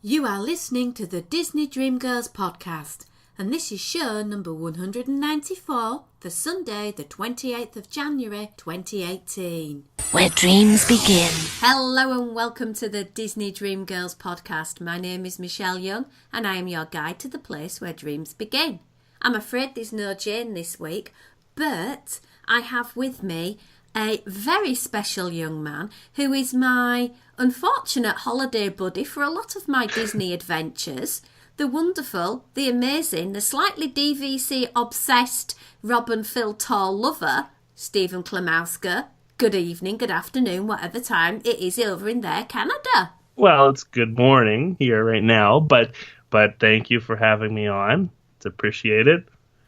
You are listening to the Disney Dreamgirls podcast, and this is show number 194 for Sunday, the 28th of January 2018. Where dreams begin. Hello and welcome to the Disney Dreamgirls podcast. My name is Michelle Young, and I am your guide to the place where dreams begin. I'm afraid there's no Jane this week, but I have with me a very special young man who is my unfortunate holiday buddy for a lot of my Disney adventures. The wonderful, the amazing, the slightly DVC-obsessed Robin Phil Tall lover, Stephen Klimosko. Good evening, good afternoon, whatever time it is over in there, Canada. Well, it's good morning here right now, but thank you for having me on. It's appreciated.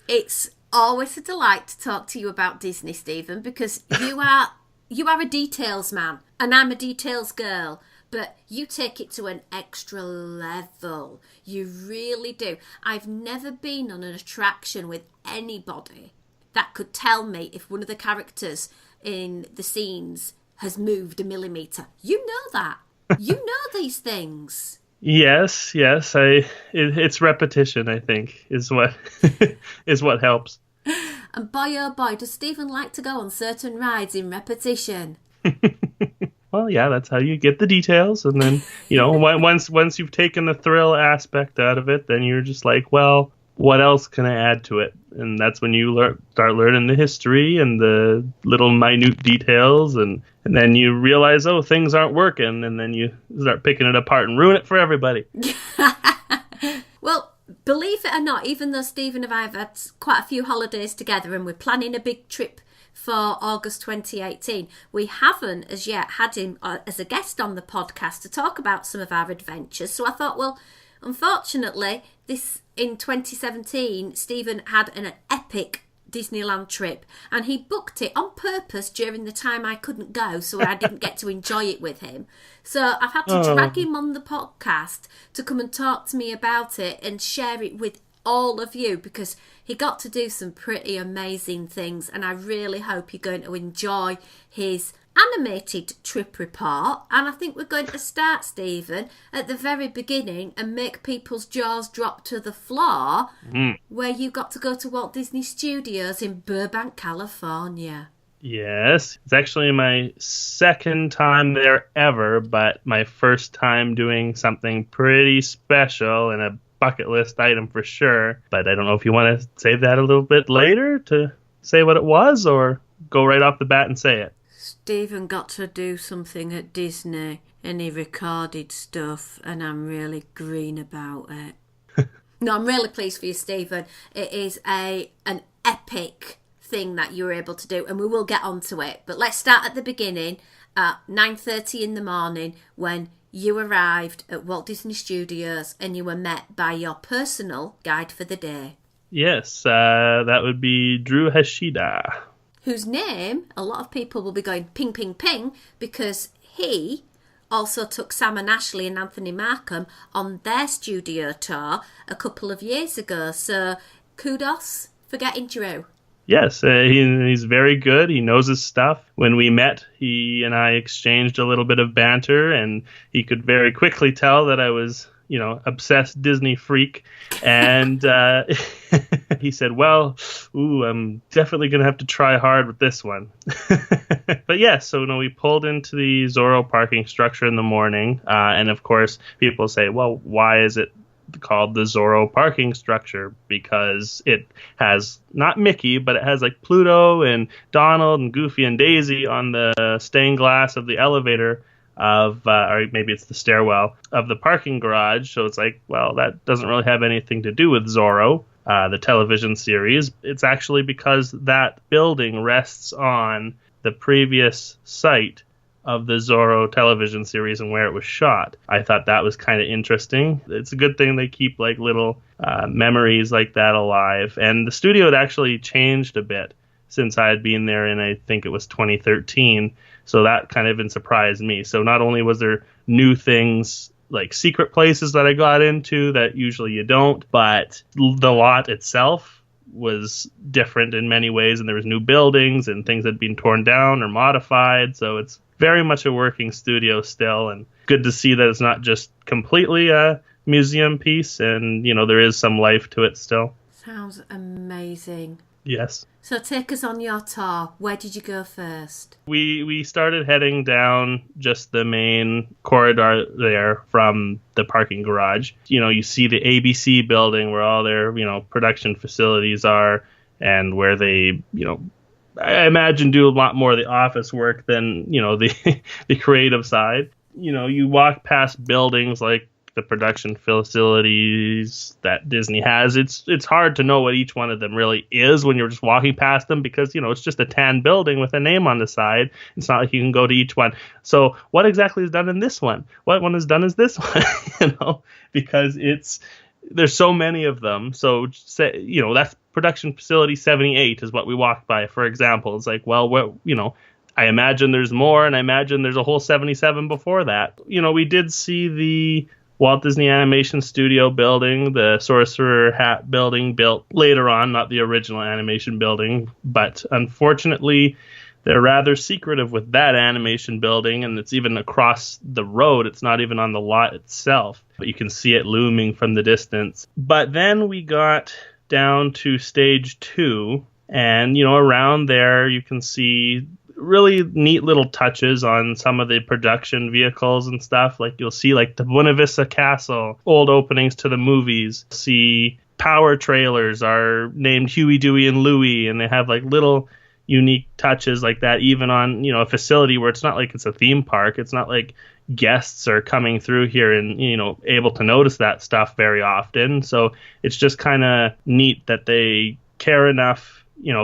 It's always a delight to talk to you about Disney, Stephen, because you are a details man, and I'm a details girl. But you take it to an extra level. You really do. I've never been on an attraction with anybody that could tell me if one of the characters in the scenes has moved a millimetre. You know that. You know these things. Yes. It's repetition, I think, is what is what helps. And boy, oh boy, does Stephen like to go on certain rides in repetition. Well, yeah, that's how you get the details. And then, once you've taken the thrill aspect out of it, then you're just like, well, what else can I add to it? And that's when you start learning the history and the little minute details. And then you realize, oh, things aren't working. And then you start picking it apart and ruin it for everybody. Well, believe it or not, even though Stephen and I have had quite a few holidays together and we're planning a big trip for August 2018, we haven't as yet had him as a guest on the podcast to talk about some of our adventures. So I thought, well, unfortunately, in 2017, Stephen had an epic Disneyland trip and he booked it on purpose during the time I couldn't go, so I didn't get to enjoy it with him. So I've had to drag him on the podcast to come and talk to me about it and share it with all of you, because he got to do some pretty amazing things, and I really hope you're going to enjoy his animated trip report. And I think we're going to start, Stephen, at the very beginning and make people's jaws drop to the floor, where you got to go to Walt Disney Studios in Burbank, California. Yes, it's actually my second time there ever, but my first time doing something pretty special and a bucket list item for sure. But I don't know if you want to save that a little bit later to say what it was, or go right off the bat and say it. Stephen got to do something at Disney and he recorded stuff, and I'm really green about it. No, I'm really pleased for you, Stephen. It is an epic thing that you were able to do, and we will get onto it. But let's start at the beginning at 9:30 in the morning when you arrived at Walt Disney Studios and you were met by your personal guide for the day. Yes, that would be Drew Hashida. Whose name a lot of people will be going ping, ping, ping, because he also took Sam and Ashley and Anthony Markham on their studio tour a couple of years ago. So kudos for getting Drew. Yes, he's very good. He knows his stuff. When we met, he and I exchanged a little bit of banter, and he could very quickly tell that I was, obsessed Disney freak. And he said, well, I'm definitely going to have to try hard with this one. But yes, so we pulled into the Zorro parking structure in the morning. And of course, people say, well, why is it called the Zorro parking structure? Because it has not Mickey, but it has like Pluto and Donald and Goofy and Daisy on the stained glass of the elevator of, or maybe it's the stairwell of the parking garage. So it's like, well, that doesn't really have anything to do with Zorro, the television series. It's actually because that building rests on the previous site of the Zorro television series and where it was shot. I thought that was kind of interesting. It's a good thing they keep like little memories like that alive. And the studio had actually changed a bit since I had been there in, I think it was 2013. So that kind of even surprised me. So not only was there new things like secret places that I got into that usually you don't, but the lot itself was different in many ways, and there was new buildings and things that had been torn down or modified. So it's very much a working studio still, and good to see that it's not just completely a museum piece, and, there is some life to it still. Sounds amazing. Yes. So take us on your tour. Where did you go first? We started heading down just the main corridor there from the parking garage. You see the ABC building where all their, production facilities are, and where they, I imagine do a lot more of the office work than, the creative side. You walk past buildings like the production facilities that Disney has. It's hard to know what each one of them really is when you're just walking past them, because it's just a tan building with a name on the side. It's not like you can go to each one. So what exactly is done in this one? What one is done is this one? Because there's so many of them. So that's production facility 78 is what we walked by, for example. It's like, well, I imagine there's more, and I imagine there's a whole 77 before that. We did see the Walt Disney Animation Studio building, the Sorcerer Hat building built later on, not the original animation building. But unfortunately, they're rather secretive with that animation building, and it's even across the road. It's not even on the lot itself, but you can see it looming from the distance. But then we got down to stage 2, and, around there you can see really neat little touches on some of the production vehicles and stuff. Like you'll see like the Buena Vista Castle, old openings to the movies. See power trailers are named Huey, Dewey, and Louie, and they have like little unique touches like that, even on, a facility where it's not like it's a theme park. It's not like guests are coming through here and, able to notice that stuff very often. So it's just kind of neat that they care enough,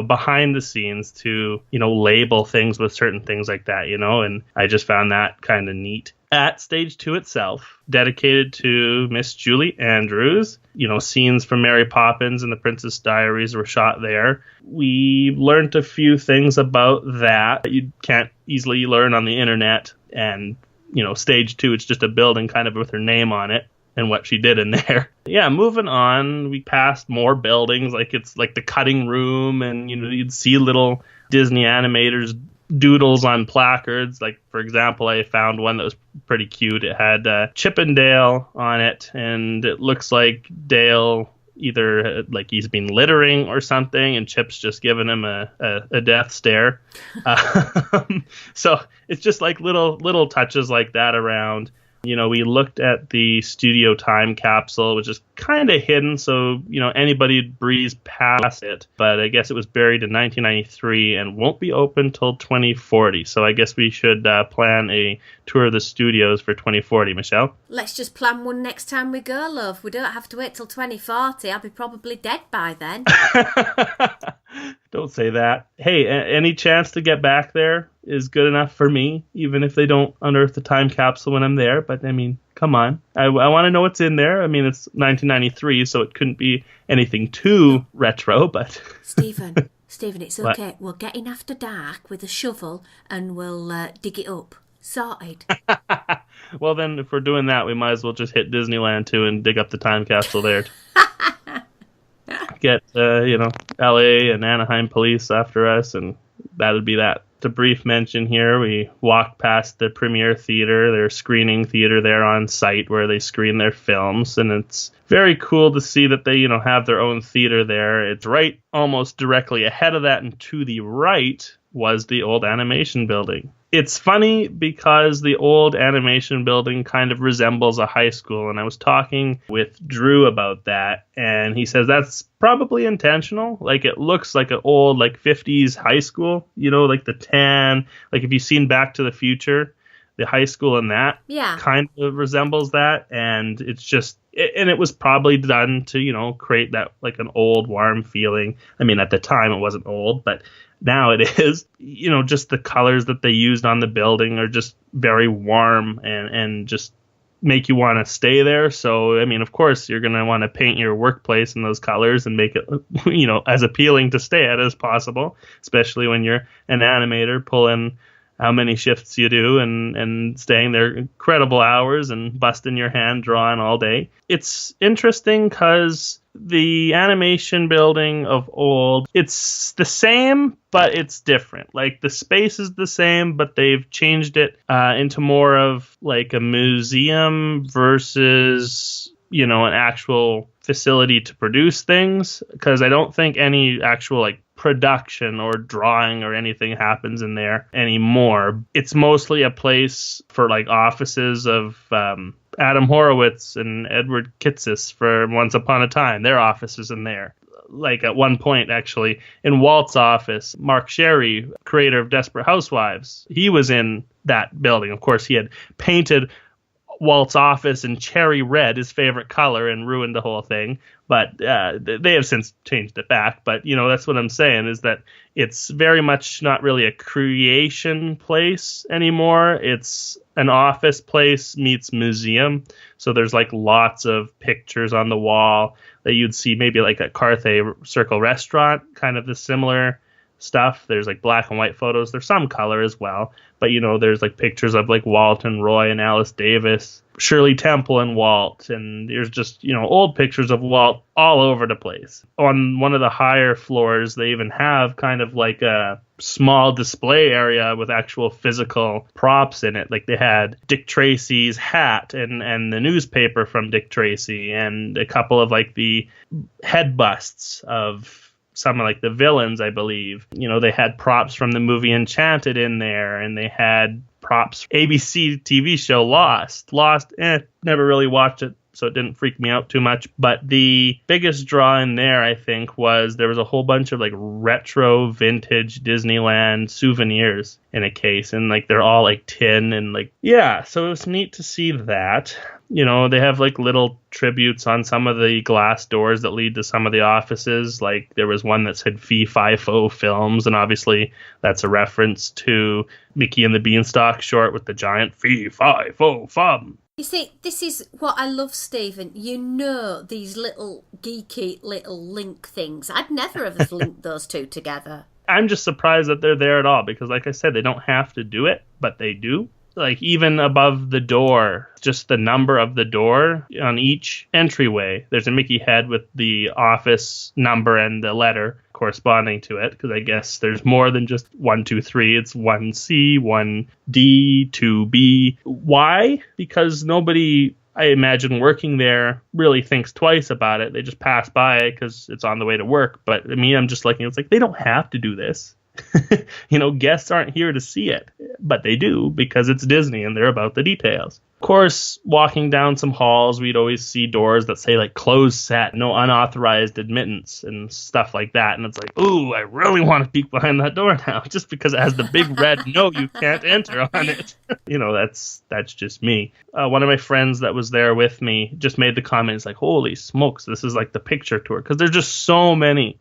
behind the scenes to, label things with certain things like that, and I just found that kind of neat. At stage 2 itself, dedicated to Miss Julie Andrews, scenes from Mary Poppins and the Princess Diaries were shot there. We learned a few things about that you can't easily learn on the internet, and, stage 2, it's just a building kind of with her name on it and what she did in there. Yeah, moving on, we passed more buildings, like it's like the cutting room, and you'd see little Disney animators doodles on placards. Like, for example, I found one that was pretty cute. It had Chip and Dale on it, and it looks like Dale either like he's been littering or something, and Chip's just giving him a death stare. So it's just like little touches like that around. We looked at the studio time capsule, which is kind of hidden, so, anybody would breeze past it. But I guess it was buried in 1993 and won't be open till 2040. So I guess we should plan a tour of the studios for 2040, Michelle. Let's just plan one next time we go, love. We don't have to wait till 2040. I'll be probably dead by then. Don't say that. Hey, any chance to get back there is good enough for me, even if they don't unearth the time capsule when I'm there. But, I mean, come on. I want to know what's in there. I mean, it's 1993, so it couldn't be anything too retro, but... Stephen, it's okay. What? We'll get in after dark with a shovel and we'll dig it up. Sorted. Well, then, if we're doing that, we might as well just hit Disneyland, too, and dig up the time capsule there. Get, LA and Anaheim police after us, and that'd be that. A brief mention here, we walked past the Premiere Theater, their screening theater there on site where they screen their films, and it's very cool to see that they, have their own theater there. It's right almost directly ahead of that, and to the right was the old animation building. It's funny because the old animation building kind of resembles a high school, and I was talking with Drew about that, and he says that's probably intentional. Like, it looks like an old, 50s high school, like the tan, like if you've seen Back to the Future, the high school in that kind of resembles that, and it's just, and it was probably done to, create that, like, an old, warm feeling. I mean, at the time it wasn't old, but now it is. Just the colors that they used on the building are just very warm and just make you want to stay there. So, I mean, of course, you're going to want to paint your workplace in those colors and make it, as appealing to stay at as possible, especially when you're an animator pulling how many shifts you do and staying there incredible hours and busting your hand drawing all day. It's interesting because the animation building of old, it's the same, but it's different. Like, the space is the same, but they've changed it into more of like a museum versus, an actual facility to produce things. Because I don't think any actual like production or drawing or anything happens in there anymore. It's mostly a place for like offices of Adam Horowitz and Edward Kitsis for Once Upon a Time. Their offices in there. Like at one point, actually, in Walt's office, Mark Sherry, creator of Desperate Housewives, he was in that building. Of course, he had painted Walt's office in cherry red, his favorite color, and ruined the whole thing. But they have since changed it back. But, that's what I'm saying, is that it's very much not really a creation place anymore. It's an office place meets museum. So there's like lots of pictures on the wall that you'd see maybe like at Carthay Circle Restaurant, kind of the similar stuff. There's like black and white photos. There's some color as well. But, there's like pictures of like Walt and Roy and Alice Davis, Shirley Temple and Walt. And there's just, old pictures of Walt all over the place. On one of the higher floors, they even have kind of like a small display area with actual physical props in it. Like they had Dick Tracy's hat and the newspaper from Dick Tracy and a couple of like the head busts of some of like the villains, I believe. They had props from the movie Enchanted in there, and they had props. ABC TV show Lost, never really watched it, so it didn't freak me out too much. But the biggest draw in there, I think, was there was a whole bunch of like retro vintage Disneyland souvenirs in a case, and like they're all like tin and like, yeah, so it was neat to see that. They have like little tributes on some of the glass doors that lead to some of the offices. Like there was one that said Fee Fi Fo Films, and obviously that's a reference to Mickey and the Beanstalk short with the giant Fee Fi Fo Fum. You see, this is what I love, Stephen. These little geeky little link things. I'd never have linked those two together. I'm just surprised that they're there at all because, like I said, they don't have to do it, but they do. Like even above the door, just the number of the door on each entryway, there's a Mickey head with the office number and the letter corresponding to it. Because I guess there's more than just 1, 2, 3. It's 1C, 1D, 2B. Why? Because nobody, I imagine, working there really thinks twice about it. They just pass by it because it's on the way to work. But I mean, I'm just looking, it's like they don't have to do this. Guests aren't here to see it, but they do because it's Disney and they're about the details. Of course, walking down some halls, we'd always see doors that say like closed set, no unauthorized admittance and stuff like that. And it's like, ooh, I really want to peek behind that door now just because it has the big red no, you can't enter on it. That's just me. One of my friends that was there with me just made the comment, it's like, holy smokes, this is like the picture tour because there's just so many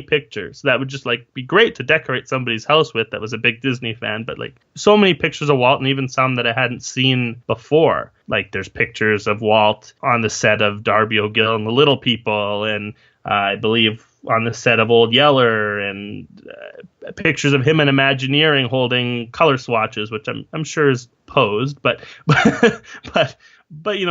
pictures that would just like be great to decorate somebody's house with that was a big Disney fan, but like so many pictures of Walt and even some that I hadn't seen before. Like there's pictures of Walt on the set of Darby O'Gill and the Little People, and I believe on the set of Old Yeller, and pictures of him in Imagineering holding color swatches, which I'm sure is posed, but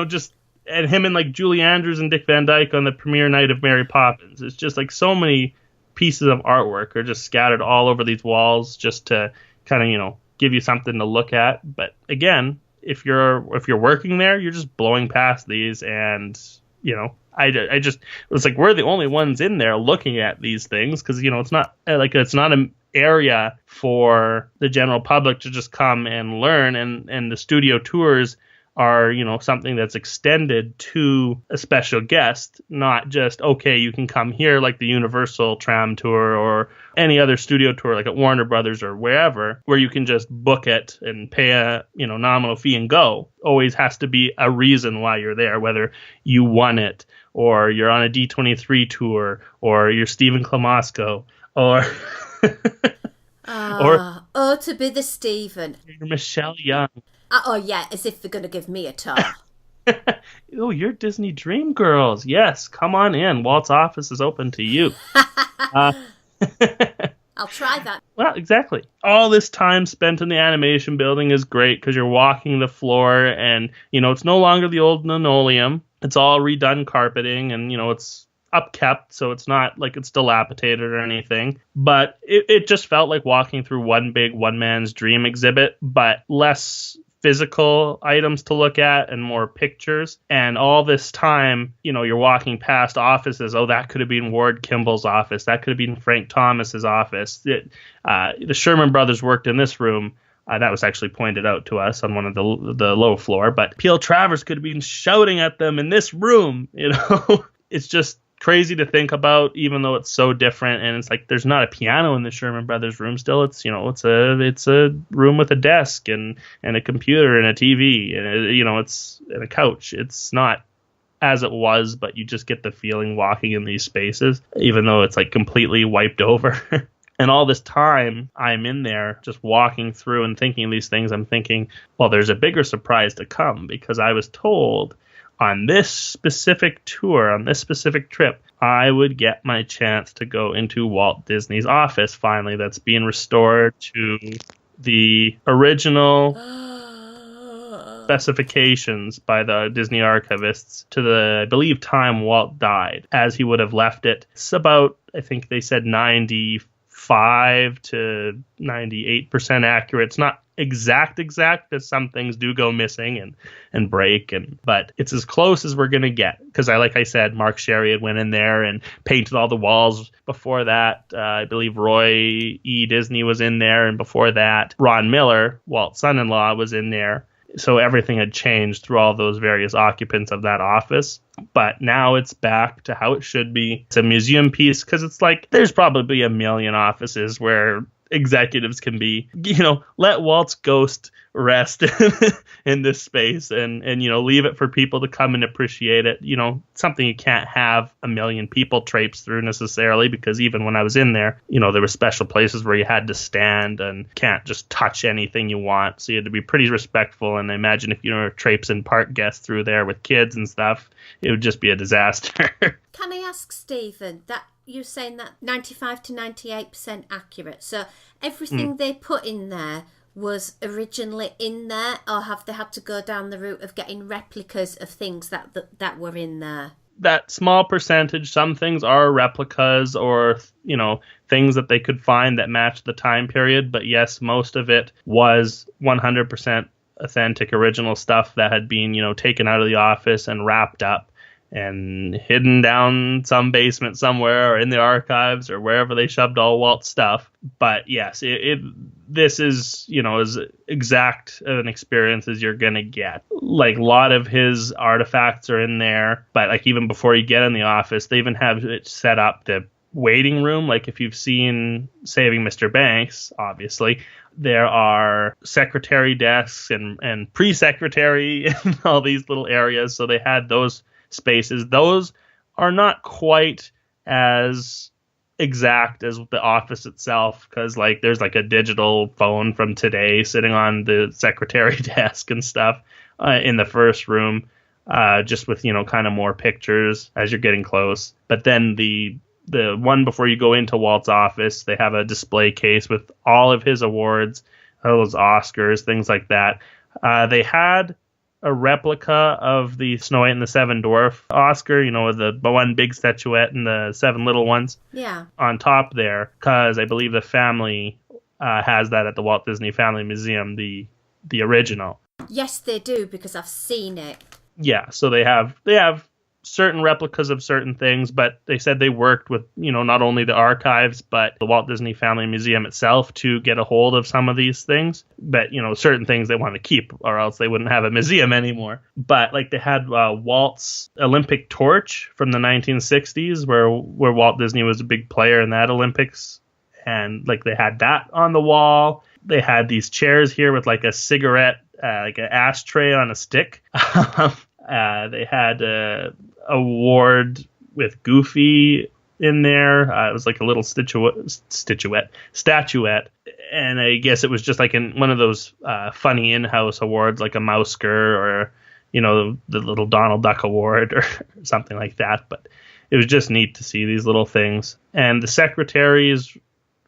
just. And him and like Julie Andrews and Dick Van Dyke on the premiere night of Mary Poppins. It's just like so many pieces of artwork are just scattered all over these walls just to kind of, give you something to look at. But again, if you're working there, you're just blowing past these. And, I just, it was like, we're the only ones in there looking at these things because, it's not an area for the general public to just come and learn. And the studio tours are, something that's extended to a special guest, not just, okay, you can come here like the Universal Tram Tour or any other studio tour like at Warner Brothers or wherever, where you can just book it and pay a, nominal fee and go. Always has to be a reason why you're there, whether you won it or you're on a D23 tour or you're Stephen Klimosko or... or to be the Stephen. Michelle Young. Oh, yeah, as if they're going to give me a tour. Oh, you're Disney Dream Girls. Yes, come on in. Walt's office is open to you. I'll try that. Well, exactly. All this time spent in the animation building is great because you're walking the floor and, it's no longer the old linoleum. It's all redone carpeting and, it's upkept, so it's not like it's dilapidated or anything. But it just felt like walking through one big one man's dream exhibit, but less physical items to look at and more pictures. And all this time, you're walking past offices. Oh, that could have been Ward Kimball's office. That could have been Frank Thomas's office. The Sherman brothers worked in this room. That was actually pointed out to us on one of the low floor. But P.L. Travers could have been shouting at them in this room. It's just crazy to think about, even though it's so different. And it's like there's not a piano in the Sherman Brothers room still. It's it's a room with a desk and a computer and a TV and it's and a couch. It's not as it was, but you just get the feeling walking in these spaces, even though it's like completely wiped over. And all this time I'm in there just walking through and thinking these things, I'm thinking, well, there's a bigger surprise to come, because I was told on this specific tour, on this specific trip, I would get my chance to go into Walt Disney's office finally, that's being restored to the original specifications by the Disney archivists to the, I believe, time Walt died, as he would have left it. It's about, I think they said 95 to 98% accurate. It's not exact, because some things do go missing and break, but it's as close as we're gonna get, because like I said, Mark Sherry had went in there and painted all the walls. Before that, I believe Roy E. Disney was in there, and before that, Ron Miller, Walt's son-in-law, was in there. So everything had changed through all those various occupants of that office. But now it's back to how it should be. It's a museum piece, because it's like there's probably a million offices where executives can be, let Walt's ghost rest in this space and leave it for people to come and appreciate it. Something you can't have a million people traipse through necessarily, because even when I was in there, there were special places where you had to stand and can't just touch anything you want. So you had to be pretty respectful. And I imagine if you were traipsing park guests through there with kids and stuff, it would just be a disaster. Can I ask, Stephen, that you're saying that 95 to 98% accurate, so everything they put in there was originally in there, or have they had to go down the route of getting replicas of things that were in there? That small percentage, some things are replicas or, things that they could find that match the time period. But yes, most of it was 100% authentic original stuff that had been, taken out of the office and wrapped up and hidden down some basement somewhere, or in the archives, or wherever they shoved all Walt's stuff. But yes, this is, as exact an experience as you're going to get. Like, a lot of his artifacts are in there, but like even before you get in the office, they even have it set up, the waiting room. Like if you've seen Saving Mr. Banks, obviously, there are secretary desks and pre-secretary and all these little areas. So they had those spaces. Those are not quite as exact as the office itself, because like there's like a digital phone from today sitting on the secretary desk and stuff in the first room, just with kind of more pictures as you're getting close. But then the one before you go into Walt's office, they have a display case with all of his awards, all those Oscars, things like that. They had a replica of the Snow White and the Seven Dwarf Oscar, the one big statuette and the seven little ones. Yeah. On top there, because I believe the family has that at the Walt Disney Family Museum, the original. Yes, they do, because I've seen it. Yeah, so they have certain replicas of certain things, but they said they worked with, not only the archives, but the Walt Disney Family Museum itself to get a hold of some of these things. But, certain things they want to keep, or else they wouldn't have a museum anymore. But like they had Walt's Olympic torch from the 1960s, where Walt Disney was a big player in that Olympics. And like they had that on the wall. They had these chairs here with like a cigarette, like an ashtray on a stick. They had a award with Goofy in there. It was like a little statuette. And I guess it was just like in one of those funny in-house awards, like a Mousker or, the little Donald Duck award or something like that. But it was just neat to see these little things. And the secretary's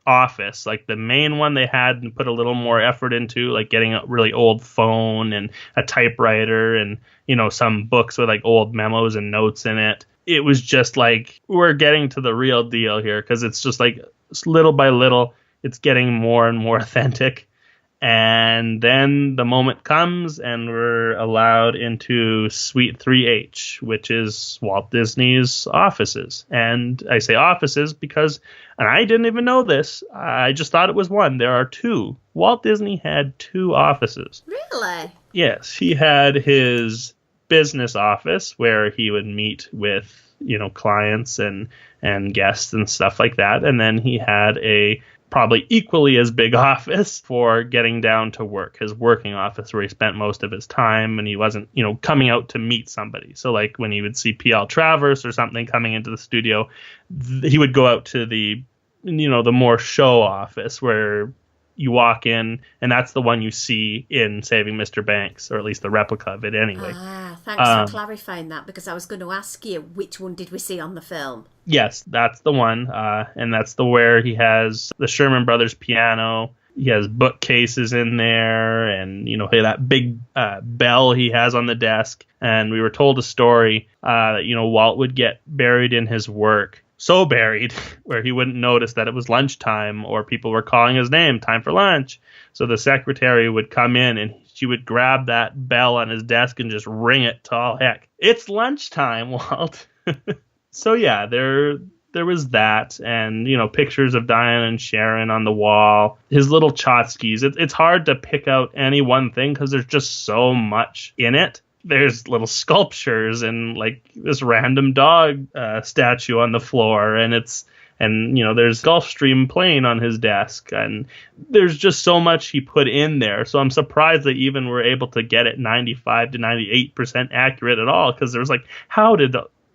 office, like the main one, they had put a little more effort into, like getting a really old phone and a typewriter and some books with like old memos and notes in it. it was just like, we're getting to the real deal here, because it's just like little by little, it's getting more and more authentic. And then the moment comes and we're allowed into Suite 3H, which is Walt Disney's offices. And I say offices because, and I didn't even know this, I just thought it was one. There are two. Walt Disney had two offices. Really? Yes, he had his business office where he would meet with, clients and guests and stuff like that. And then he had a probably equally as big office for getting down to work, his working office, where he spent most of his time, and he wasn't, coming out to meet somebody. So like when he would see P.L. Travers or something coming into the studio, he would go out to the, the more show office where you walk in, and that's the one you see in Saving Mr. Banks, or at least the replica of it anyway. Thanks for clarifying that, because I was going to ask you, which one did we see on the film? Yes, that's the one, and that's the where he has the Sherman Brothers piano. He has bookcases in there, and that big bell he has on the desk. And we were told a story that Walt would get buried in his work, so buried where he wouldn't notice that it was lunchtime or people were calling his name, time for lunch. So the secretary would come in and she would grab that bell on his desk and just ring it to all heck. It's lunchtime, Walt. So yeah, there was that, and pictures of Diana and Sharon on the wall. His little tchotchkes. It's hard to pick out any one thing because there's just so much in it. There's little sculptures and like this random dog statue on the floor, and there's Gulfstream playing on his desk, and there's just so much he put in there. So I'm surprised they even were able to get it 95 to 98% accurate at all, because there's like, how did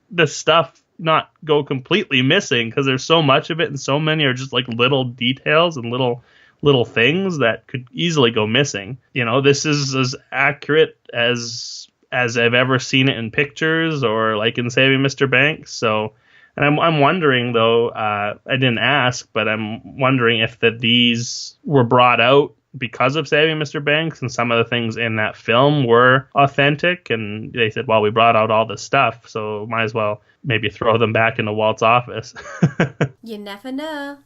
the stuff not go completely missing? Because there's so much of it, and so many are just like little details and little things that could easily go missing. This is as accurate as I've ever seen it in pictures or like in Saving Mr. Banks. So, and I'm wondering though, I didn't ask, but I'm wondering if these were brought out because of Saving Mr. Banks, and some of the things in that film were authentic, and they said, well, we brought out all this stuff, so might as well maybe throw them back into Walt's office. You never know.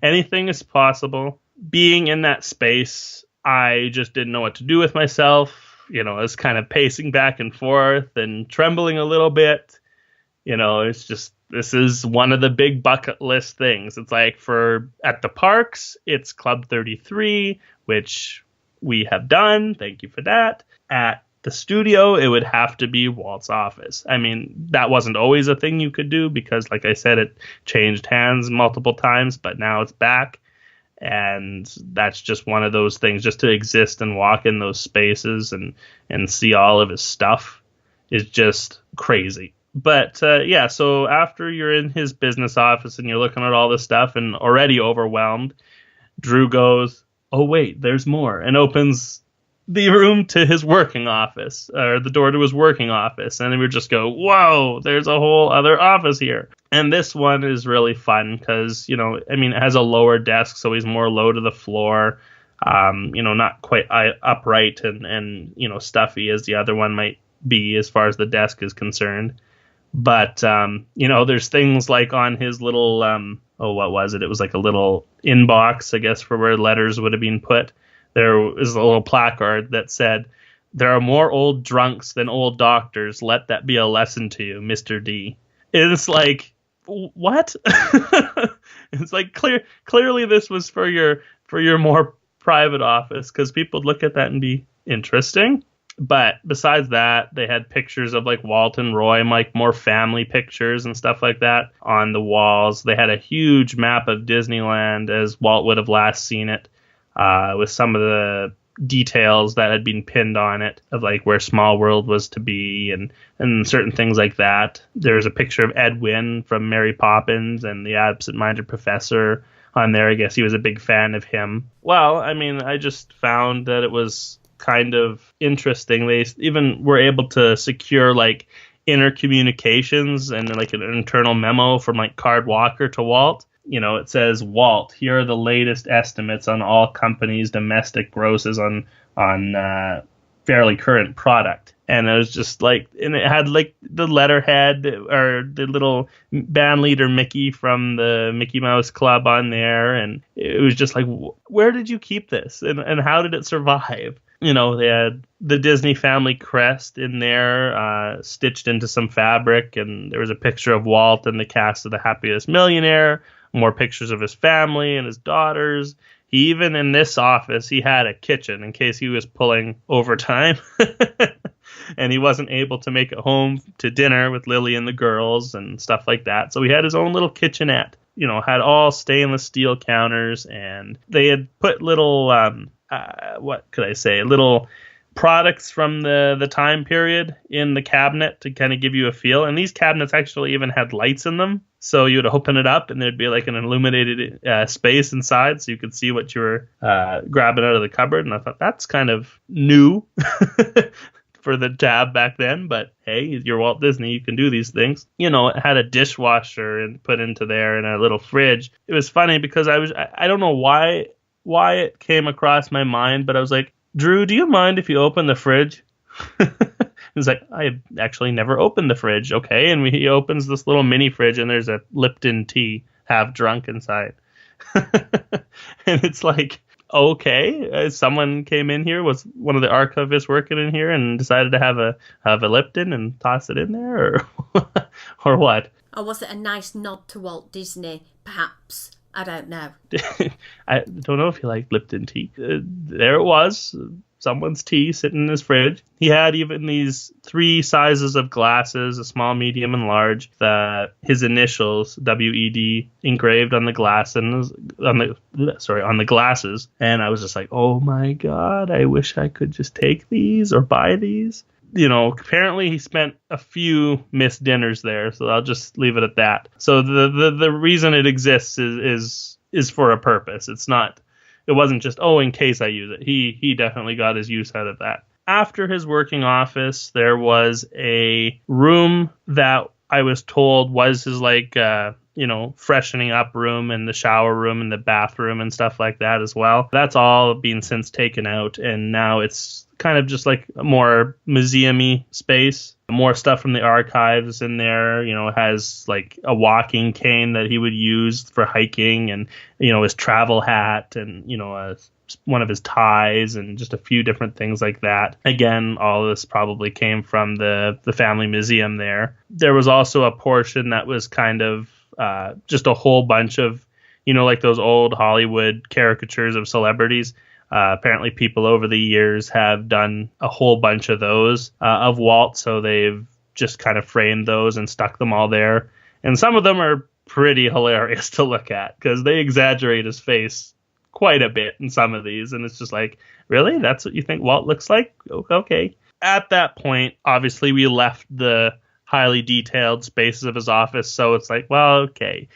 Anything is possible. Being in that space, I just didn't know what to do with myself. I was kind of pacing back and forth and trembling a little bit. It's just, this is one of the big bucket list things. It's like at the parks, it's Club 33, which we have done. Thank you for that. At the studio, it would have to be Walt's office. I mean, that wasn't always a thing you could do because, like I said, it changed hands multiple times, but now it's back. And that's just one of those things, just to exist and walk in those spaces and see all of his stuff is just crazy. But yeah, so after you're in his business office and you're looking at all this stuff and already overwhelmed, Drew goes, oh, wait, there's more, and opens the room to his working office, or the door to his working office. And then we just go, whoa, there's a whole other office here. And this one is really fun because, it has a lower desk, so he's more low to the floor, not quite upright and stuffy as the other one might be as far as the desk is concerned. But, there's things like on his little, what was it? It was like a little inbox, I guess, for where letters would have been put. There was a little placard that said, there are more old drunks than old doctors. Let that be a lesson to you, Mr. D. And it's like, what? It's like clearly this was for your more private office, because people would look at that and be interesting. But besides that, they had pictures of like Walt and Roy, like more family pictures and stuff like that on the walls. They had a huge map of Disneyland as Walt would have last seen it, with some of the details that had been pinned on it of like where Small World was to be and certain things like that. There's a picture of Ed Wynn from Mary Poppins and the Absent-Minded Professor on there. I guess he was a big fan of him. Well, I just found that it was kind of interesting. They even were able to secure like inner communications and like an internal memo from like Card Walker to Walt. It says, Walt, here are the latest estimates on all companies' domestic grosses on fairly current product. And it was just like, and it had like the letterhead or the little band leader Mickey from the Mickey Mouse Club on there. And it was just like, where did you keep this? And how did it survive? You know, they had the Disney family crest in there, stitched into some fabric. And there was a picture of Walt and the cast of The Happiest Millionaire, more pictures of his family and his daughters. Even in this office, he had a kitchen in case he was pulling overtime. And he wasn't able to make it home to dinner with Lily and the girls and stuff like that. So he had his own little kitchenette, you know, had all stainless steel counters. And they had put little, what could I say, little products from the time period in the cabinet to kind of give you a feel. And these cabinets actually even had lights in them. So you would open it up and there'd be like an illuminated space inside so you could see what you were grabbing out of the cupboard. And I thought that's kind of new for the tab back then. But hey, you're Walt Disney, you can do these things. You know, it had a dishwasher and put into there and a little fridge. It was funny because I don't know why it came across my mind, but I was like, Drew, do you mind if you open the fridge? He's like, I actually never opened the fridge. Okay. And he opens this little mini fridge and there's a Lipton tea half drunk inside. And it's like, okay, someone came in here, was one of the archivists working in here and decided to have a Lipton and toss it in there or what? Or was it a nice nod to Walt Disney, perhaps? I don't know. I don't know if he liked Lipton tea. There it was. Someone's tea sitting in his fridge. He had even these 3 sizes of glasses, a small, medium, and large, his initials, WED, engraved on the glass and on the glasses. And I was just like, oh my God, I wish I could just take these or buy these. You know, apparently he spent a few missed dinners there, so I'll just leave it at that. So the reason it exists is for a purpose. It wasn't just, in case I use it. He definitely got his use out of that. After his working office, there was a room that I was told was his freshening up room and the shower room and the bathroom and stuff like that as well. That's all been since taken out, and now it's kind of just like a more museum-y space. More stuff from the archives in there. You know, it has like a walking cane that he would use for hiking, and, you know, his travel hat, and, you know, one of his ties, and just a few different things like that. Again, all of this probably came from the family museum there. There was also a portion that was kind of just a whole bunch of, you know, like those old Hollywood caricatures of celebrities. Apparently people over the years have done a whole bunch of those of Walt, so they've just kind of framed those and stuck them all there. And some of them are pretty hilarious to look at because they exaggerate his face quite a bit in some of these. And it's just like, really? That's what you think Walt looks like? Okay. At that point, obviously, we left the highly detailed spaces of his office. So it's like, well, okay,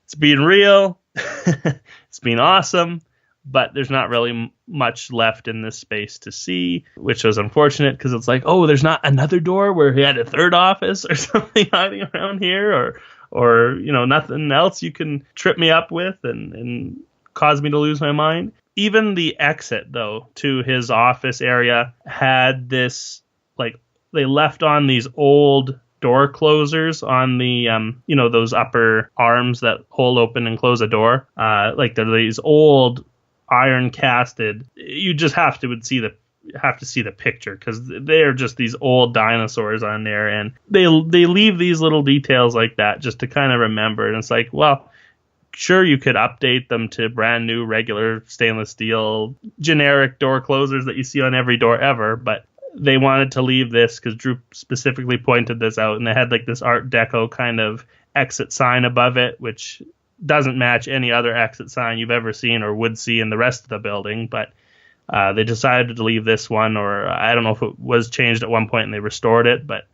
it's been real. It's been awesome. But there's not really much left in this space to see, which was unfortunate because it's like, there's not another door where he had a third office or something hiding around here, or you know, nothing else you can trip me up with and cause me to lose my mind. Even the exit, though, to his office area had this, like, they left on these old door closers on the, you know, those upper arms that hold open and close a door. Like they're these old iron casted. You just have to see the picture because they're just these old dinosaurs on there, and they leave these little details like that just to kind of remember. And it's like, well, sure, you could update them to brand new regular stainless steel generic door closers that you see on every door ever, but they wanted to leave this because Drew specifically pointed this out, and they had like this Art Deco kind of exit sign above it, which doesn't match any other exit sign you've ever seen or would see in the rest of the building. But they decided to leave this one, or I don't know if it was changed at one point and they restored it, but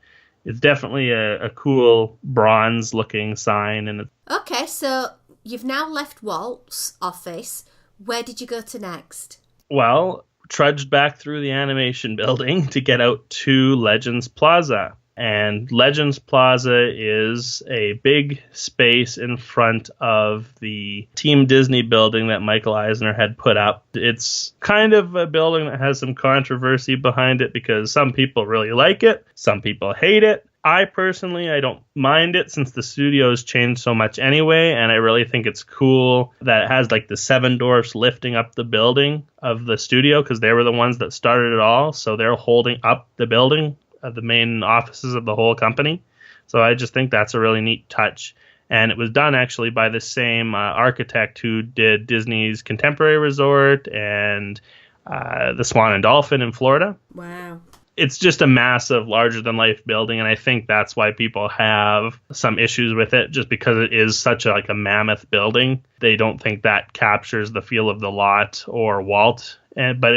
it's definitely a cool bronze looking sign. And okay, so you've now left Walt's office. Where did you go to next? Well, trudged back through the animation building to get out to Legends Plaza. And Legends Plaza is a big space in front of the Team Disney building that Michael Eisner had put up. It's kind of a building that has some controversy behind it because some people really like it, some people hate it. I personally, I don't mind it since the studio's changed so much anyway, and I really think it's cool that it has like the seven dwarfs lifting up the building of the studio because they were the ones that started it all, so they're holding up the building of the main offices of the whole company. So I just think that's a really neat touch. And it was done actually by the same architect who did Disney's Contemporary Resort and the Swan and Dolphin in Florida. Wow. It's just a massive, larger-than-life building, and I think that's why people have some issues with it, just because it is such a mammoth building. They don't think that captures the feel of the lot or Walt. But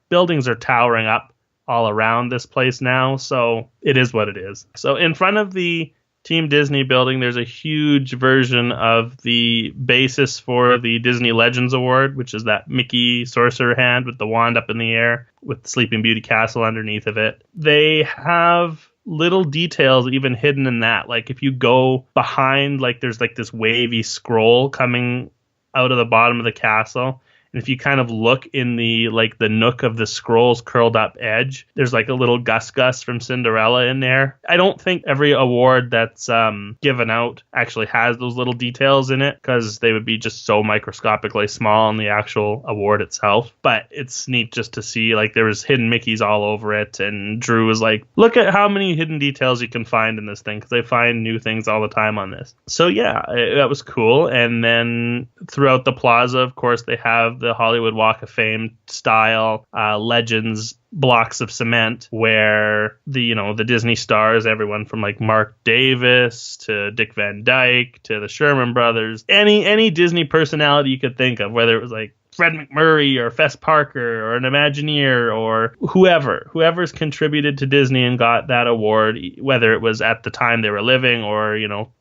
buildings are towering up all around this place now, so it is what it is. So in front of the Team Disney building, there's a huge version of the basis for the Disney Legends Award, which is that Mickey sorcerer hand with the wand up in the air with the Sleeping Beauty castle underneath of it. They have little details even hidden in that. Like if you go behind, like there's like this wavy scroll coming out of the bottom of the castle. And if you kind of look in the nook of the scroll's curled up edge, there's like a little Gus Gus from Cinderella in there. I don't think every award that's given out actually has those little details in it because they would be just so microscopically small in the actual award itself. But it's neat just to see like there was hidden Mickeys all over it. And Drew was like, look at how many hidden details you can find in this thing because they find new things all the time on this. So yeah, that was cool. And then throughout the plaza, of course, they have the Hollywood Walk of Fame style Legends blocks of cement where the Disney stars, everyone from like Mark Davis to Dick Van Dyke to the Sherman Brothers, any Disney personality you could think of, whether it was like Fred McMurray or Fess Parker or an Imagineer or whoever's contributed to Disney and got that award, whether it was at the time they were living or,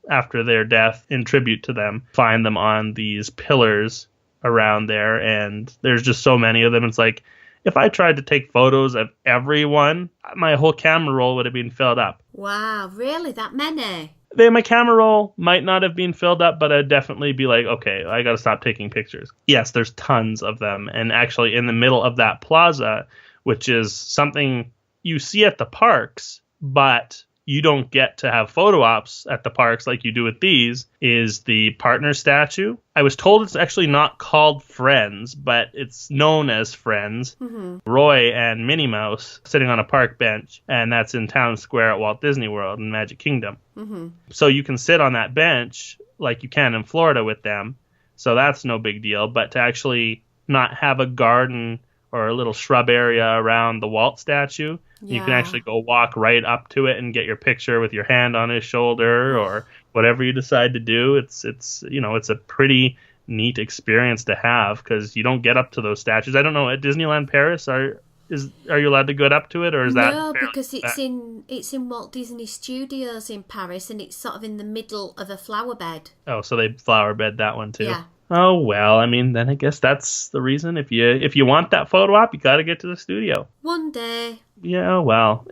after their death, in tribute to them, find them on these pillars around there. And there's just so many of them. It's like, if I tried to take photos of everyone, my whole camera roll would have been filled up. Wow, really? That many? My camera roll might not have been filled up, but I'd definitely be like, okay, I got to stop taking pictures. Yes, there's tons of them. And actually in the middle of that plaza, which is something you see at the parks, but you don't get to have photo ops at the parks like you do with these, is the partner statue. I was told it's actually not called Friends, but it's known as Friends. Mm-hmm. Roy and Minnie Mouse sitting on a park bench, and that's in Town Square at Walt Disney World in Magic Kingdom. Mm-hmm. So you can sit on that bench like you can in Florida with them. So that's no big deal. But to actually not have a garden or a little shrub area around the Walt statue, you can actually go walk right up to it and get your picture with your hand on his shoulder or whatever you decide to do. It's a pretty neat experience to have because you don't get up to those statues. I don't know, at Disneyland Paris, are you allowed to go up to it, or is that? No, because it's in Walt Disney Studios in Paris, and it's sort of in the middle of a flower bed. Oh, so they flower bed that one too. Yeah. Oh, well, I mean, then I guess that's the reason. If you want that photo op, you got to get to the studio. One day. Yeah, well,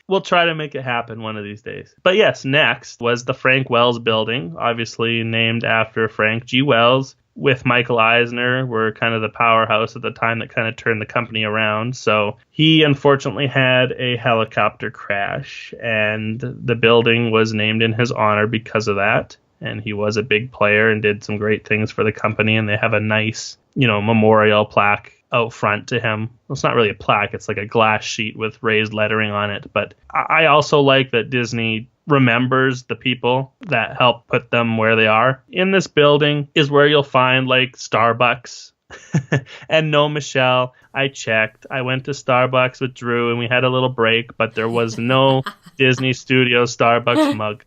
we'll try to make it happen one of these days. But yes, next was the Frank Wells building, obviously named after Frank G. Wells, with Michael Eisner, were kind of the powerhouse at the time that kind of turned the company around. So he unfortunately had a helicopter crash, and the building was named in his honor because of that. And he was a big player and did some great things for the company. And they have a nice, memorial plaque out front to him. Well, it's not really a plaque. It's like a glass sheet with raised lettering on it. But I also like that Disney remembers the people that helped put them where they are. In this building is where you'll find like Starbucks. And no, Michelle, I checked. I went to Starbucks with Drew and we had a little break, but there was no Disney Studios Starbucks mug.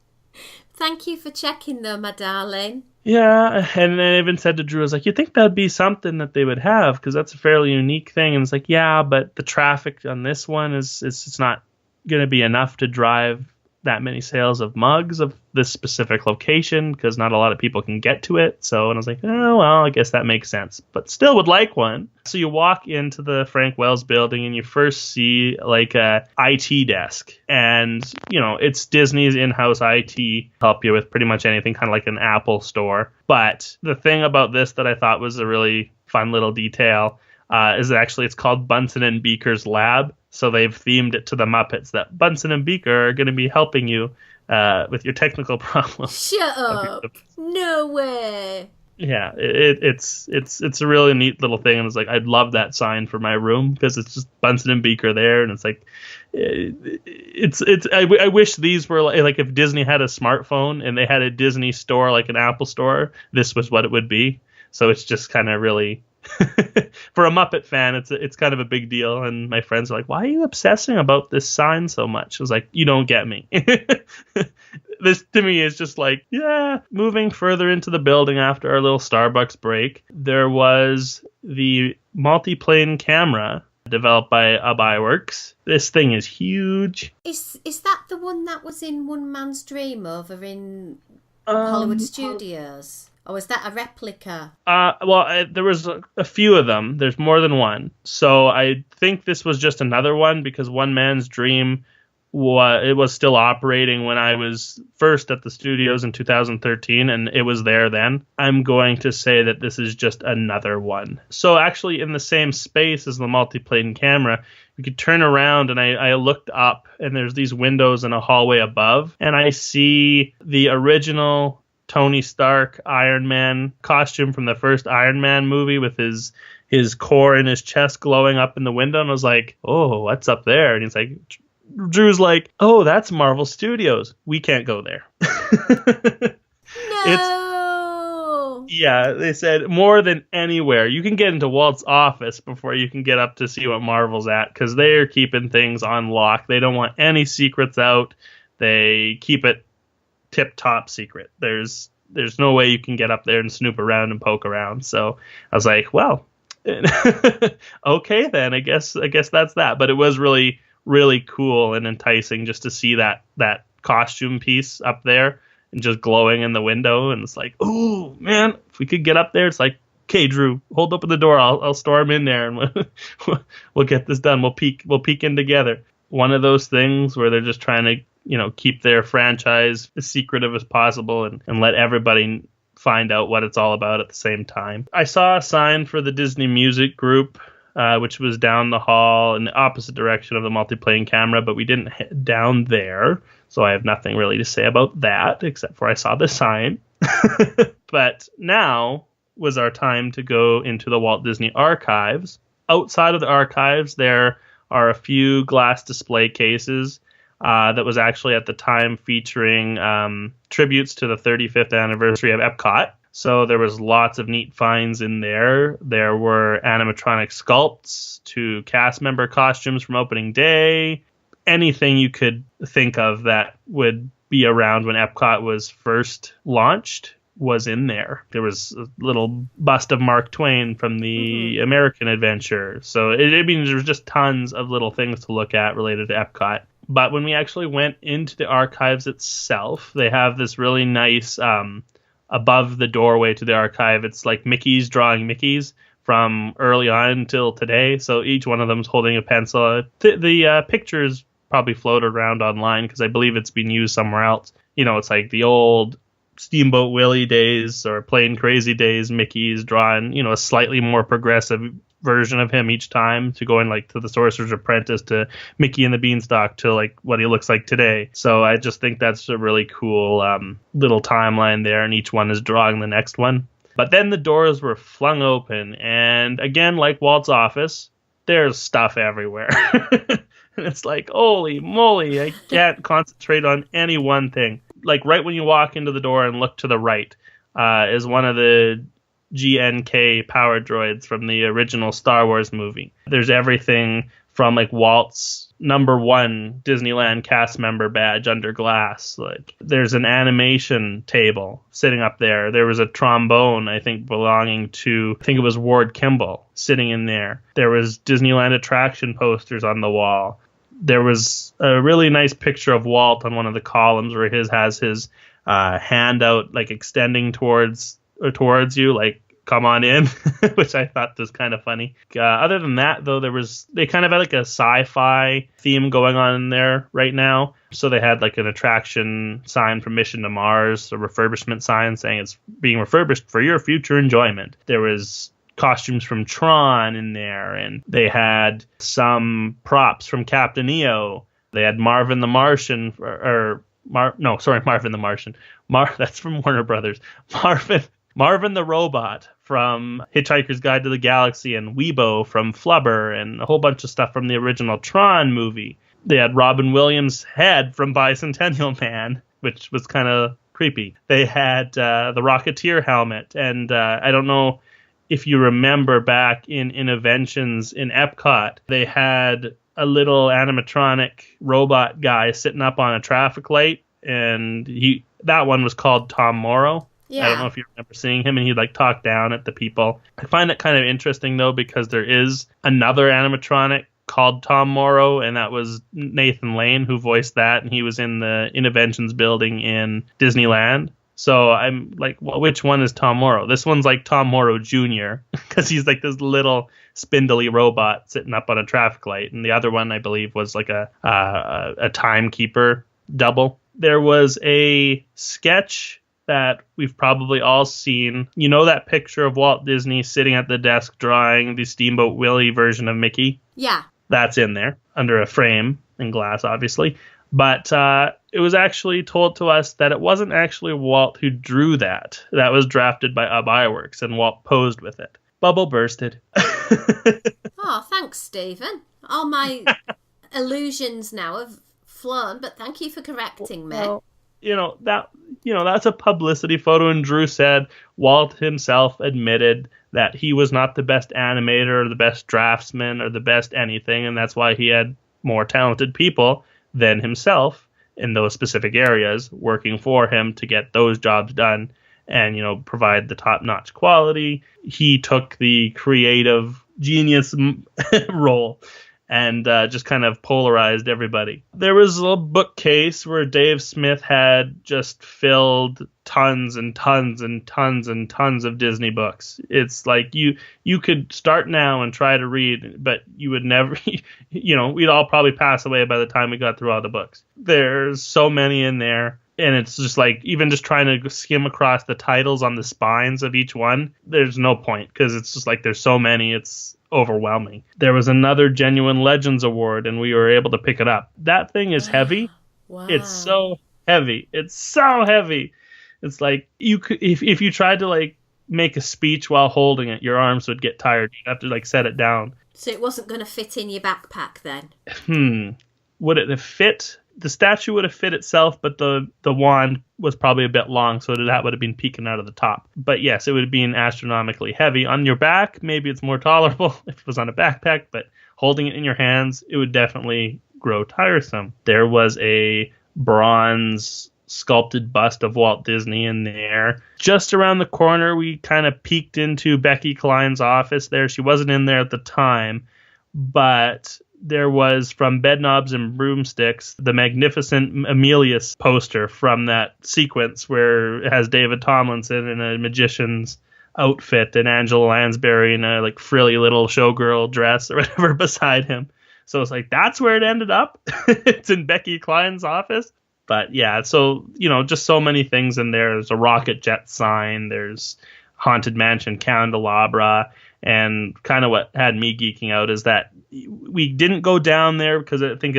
Thank you for checking though, my darling. Yeah, and I even said to Drew, I was like, you think that'd be something that they would have? Because that's a fairly unique thing. And it's like, yeah, but the traffic on this one it's not going to be enough to drive that many sales of mugs of this specific location because not a lot of people can get to it. So, and I was like, oh, well, I guess that makes sense, but still would like one. So you walk into the Frank Wells building and you first see like a IT desk, and it's Disney's in-house IT, help you with pretty much anything, kind of like an Apple store. But the thing about this that I thought was a really fun little detail is that actually it's called Bunsen and Beaker's Lab. So they've themed it to the Muppets, that Bunsen and Beaker are going to be helping you with your technical problems. Shut up! No way! Yeah, it's a really neat little thing, and it's like I'd love that sign for my room because it's just Bunsen and Beaker there, and it's like I wish these were like if Disney had a smartphone and they had a Disney store like an Apple store, this was what it would be. So it's just kind of really. For a Muppet fan, it's kind of a big deal, and my friends are like, "Why are you obsessing about this sign so much?" I was like, "You don't get me." This to me is just like, yeah. Moving further into the building after our little Starbucks break, there was the multi-plane camera developed by Iworks. This thing is huge. Is that the one that was in One Man's Dream over in Hollywood Studios? Or is that a replica? There was a few of them. There's more than one. So I think this was just another one because One Man's Dream, it was still operating when I was first at the studios in 2013, and it was there then. I'm going to say that this is just another one. So actually in the same space as the multi-plane camera, you could turn around, and I looked up, and there's these windows in a hallway above, and I see the original Tony Stark Iron Man costume from the first Iron Man movie with his core and his chest glowing up in the window. And I was like, oh, what's up there? And he's like, Drew's like, oh, that's Marvel Studios. We can't go there. No. Yeah, they said more than anywhere. You can get into Walt's office before you can get up to see what Marvel's at because they're keeping things on lock. They don't want any secrets out. They keep it tip-top secret. There's no way you can get up there and snoop around and poke around. So I was like, well, okay then. I guess that's that. But it was really, really cool and enticing just to see that costume piece up there and just glowing in the window. And it's like, oh man, if we could get up there, it's like, okay, Drew, hold open the door. I'll storm in there and we'll get this done. We'll peek in together. One of those things where they're just trying to keep their franchise as secretive as possible and let everybody find out what it's all about at the same time. I saw a sign for the Disney Music Group, which was down the hall in the opposite direction of the multi-plane camera, but we didn't head down there. So I have nothing really to say about that, except for I saw the sign. But now was our time to go into the Walt Disney Archives. Outside of the archives, there are a few glass display cases that was actually at the time featuring tributes to the 35th anniversary of Epcot. So there was lots of neat finds in there. There were animatronic sculpts to cast member costumes from opening day. Anything you could think of that would be around when Epcot was first launched was in there. There was a little bust of Mark Twain from the American Adventure. So there was just tons of little things to look at related to Epcot. But when we actually went into the archives itself, they have this really nice, above the doorway to the archive, it's like Mickey's drawing Mickeys from early on until today. So each one of them's holding a pencil. The pictures probably floated around online because I believe it's been used somewhere else. It's like the old Steamboat Willie days or Plain Crazy days, Mickey's drawing, a slightly more progressive version of him each time, to going like to the Sorcerer's Apprentice to Mickey and the Beanstalk to like what he looks like today. So I just think that's a really cool little timeline there, and each one is drawing the next one. But then the doors were flung open, and again, like Walt's office, there's stuff everywhere. And it's like, holy moly, I can't concentrate on any one thing. Like right when you walk into the door and look to the right is one of the GNK power droids from the original Star Wars movie. There's everything from like Walt's #1 Disneyland cast member badge under glass. Like there's an animation table sitting up there. There was a trombone, I think, belonging to, I think it was Ward Kimball, sitting in there. There was Disneyland attraction posters on the wall. there was a really nice picture of Walt on one of the columns where his has his hand out, like extending towards you, like come on in, which I thought was kind of funny. Other than that, though, they kind of had like a sci-fi theme going on in there right now. So they had like an attraction sign from Mission to Mars, a refurbishment sign saying it's being refurbished for your future enjoyment. There was costumes from Tron in there, and they had some props from Captain EO. They had Marvin the Martian, Marvin the Martian. That's from Warner Brothers. Marvin the Robot from Hitchhiker's Guide to the Galaxy, and Weebo from Flubber, and a whole bunch of stuff from the original Tron movie. They had Robin Williams' head from Bicentennial Man, which was kind of creepy. They had the Rocketeer helmet, and I don't know if you remember back in Innoventions in Epcot, they had a little animatronic robot guy sitting up on a traffic light, and that one was called Tom Morrow. Yeah. I don't know if you remember seeing him, and he'd like talk down at the people. I find it kind of interesting, though, because there is another animatronic called Tom Morrow, and that was Nathan Lane who voiced that, and he was in the Innoventions building in Disneyland. So I'm like, well, which one is Tom Morrow? This one's like Tom Morrow Jr. because he's like this little spindly robot sitting up on a traffic light, and the other one, I believe, was like a timekeeper double. There was a sketch that we've probably all seen. You know that picture of Walt Disney sitting at the desk drawing the Steamboat Willie version of Mickey? Yeah. That's in there, under a frame in glass, obviously. But it was actually told to us that it wasn't actually Walt who drew that. That was drafted by Ub Iwerks, and Walt posed with it. Bubble bursted. Oh, thanks, Stephen. All my illusions now have flown, but thank you for correcting me. Well, that's a publicity photo, and Drew said Walt himself admitted that he was not the best animator or the best draftsman or the best anything, and that's why he had more talented people than himself in those specific areas working for him to get those jobs done and, provide the top-notch quality. He took the creative genius role and just kind of polarized everybody. There was a little bookcase where Dave Smith had just filled tons and tons and tons and tons of Disney books. It's like you could start now and try to read, but you would never, we'd all probably pass away by the time we got through all the books. There's so many in there. And it's just like, even just trying to skim across the titles on the spines of each one, there's no point, because it's just like there's so many, it's overwhelming. There was another Genuine Legends Award, and we were able to pick it up. That thing is heavy. Wow. It's so heavy. It's so heavy. It's like, you could, if you tried to like make a speech while holding it, your arms would get tired. You'd have to like set it down. So it wasn't going to fit in your backpack then? Would it have fit? The statue would have fit itself, but the wand was probably a bit long, so that would have been peeking out of the top. But yes, it would have been astronomically heavy. On your back, maybe it's more tolerable if it was on a backpack, but holding it in your hands, it would definitely grow tiresome. There was a bronze sculpted bust of Walt Disney in there. Just around the corner, we kind of peeked into Becky Klein's office there. She wasn't in there at the time, but there was, from Bedknobs and Broomsticks, the magnificent Amelius poster from that sequence where it has David Tomlinson in a magician's outfit and Angela Lansbury in a like frilly little showgirl dress or whatever beside him. So it's like, that's where it ended up. It's in Becky Klein's office. But yeah, so, just so many things in there. There's a rocket jet sign. There's Haunted Mansion candelabra. And kind of what had me geeking out is that we didn't go down there because I think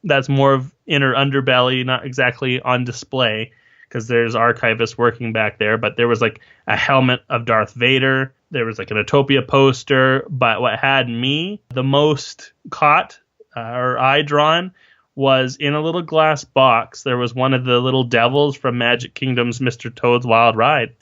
that's more of inner underbelly, not exactly on display, because there's archivists working back there. But there was like a helmet of Darth Vader. There was like an Utopia poster. But what had me the most caught or eye drawn was in a little glass box. There was one of the little devils from Magic Kingdom's Mr. Toad's Wild Ride.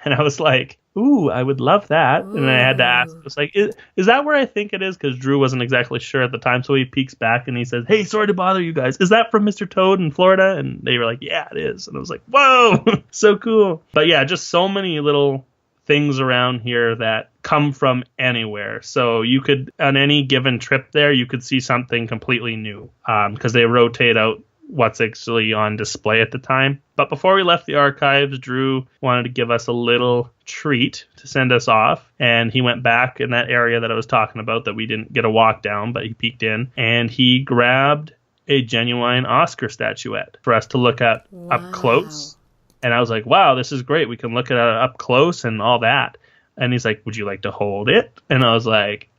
And I was like, ooh, I would love that. Ooh. And I had to ask, I was like, is that where I think it is? Because Drew wasn't exactly sure at the time. So he peeks back and he says, hey, sorry to bother you guys. Is that from Mr. Toad in Florida? And they were like, yeah, it is. And I was like, whoa, so cool. But yeah, just so many little things around here that come from anywhere. So you could, on any given trip there, you could see something completely new because they rotate out what's actually on display at the time. But before we left the archives, Drew wanted to give us a little treat to send us off. And he went back in that area that I was talking about that we didn't get a walk down, but he peeked in. And he grabbed a genuine Oscar statuette for us to look at up close. And I was like, wow, this is great. We can look at it up close and all that. And he's like, would you like to hold it? And I was like,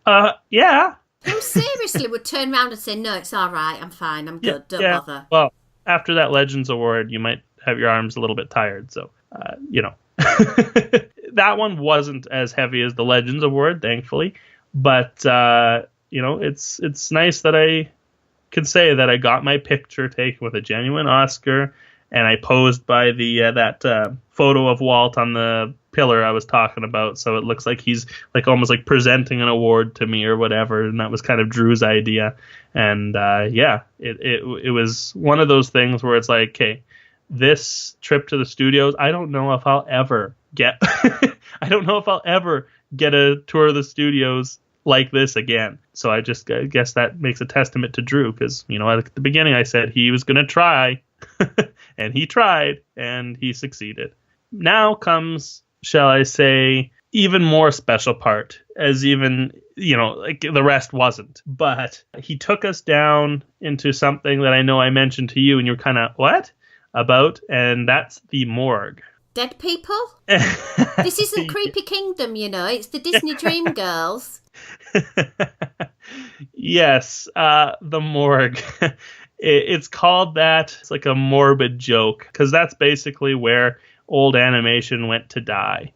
yeah. Who seriously would turn around and say, no, it's all right, I'm fine, I'm good, don't bother. Well, after that Legends Award, you might have your arms a little bit tired. So, that one wasn't as heavy as the Legends Award, thankfully. But, it's nice that I can say that I got my picture taken with a genuine Oscar. And I posed by that photo of Walt on the pillar I was talking about, so it looks like he's like almost like presenting an award to me or whatever. And that was kind of Drew's idea. And it was one of those things where it's like, okay, this trip to the studios, I don't know if I'll ever get a tour of the studios like this again. So I guess that makes a testament to Drew, because at the beginning I said he was gonna try. And he tried, and he succeeded. Now comes, shall I say, even more special part, as even, like the rest wasn't. But he took us down into something that I know I mentioned to you, and you're kind of, what? About? And that's the morgue. Dead people? This isn't Creepy Kingdom, it's the Disney Dream Girls. Yes, the morgue. It's called that. It's like a morbid joke, because that's basically where old animation went to die.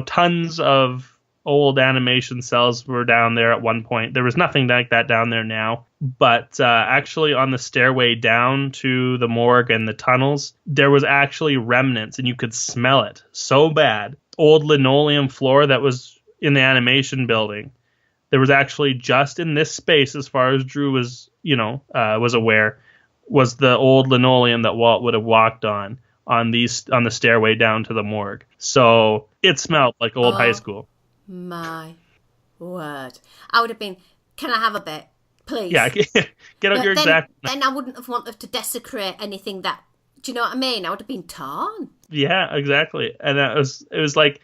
Tons of old animation cells were down there at one point. There was nothing like that down there now. But actually on the stairway down to the morgue and the tunnels, there was actually remnants, and you could smell it so bad. Old linoleum floor that was in the animation building. There was actually just in this space, as far as Drew was, was aware, was the old linoleum that Walt would have walked on the stairway down to the morgue. So it smelled like old high school. My word. I would have been, can I have a bit, please? Yeah, get out your exact... Then I wouldn't have wanted to desecrate anything that, do you know what I mean? I would have been torn. Yeah, exactly. And it was like,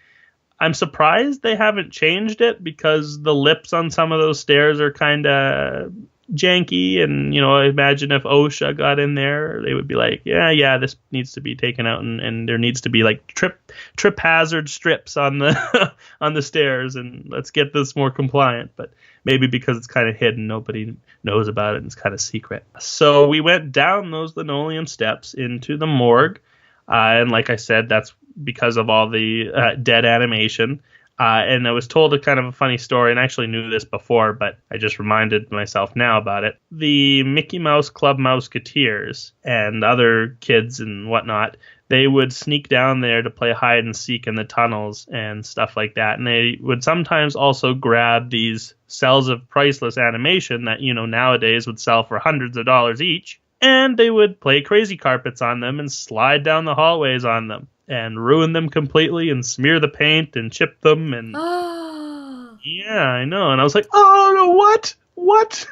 I'm surprised they haven't changed it, because the lips on some of those stairs are kind of janky. And, I imagine if OSHA got in there, they would be like, yeah, this needs to be taken out. And there needs to be like trip hazard strips on the on the stairs. And let's get this more compliant. But maybe because it's kind of hidden, nobody knows about it, and it's kind of secret. So we went down those linoleum steps into the morgue. And like I said, that's because of all the dead animation. And I was told a kind of a funny story, and I actually knew this before, but I just reminded myself now about it. The Mickey Mouse Club Mouseketeers and other kids and whatnot, they would sneak down there to play hide and seek in the tunnels and stuff like that. And they would sometimes also grab these cells of priceless animation that, nowadays would sell for hundreds of dollars each. And they would play crazy carpets on them and slide down the hallways on them and ruin them completely and smear the paint and chip them. And yeah, I know. And I was like, oh, no, what?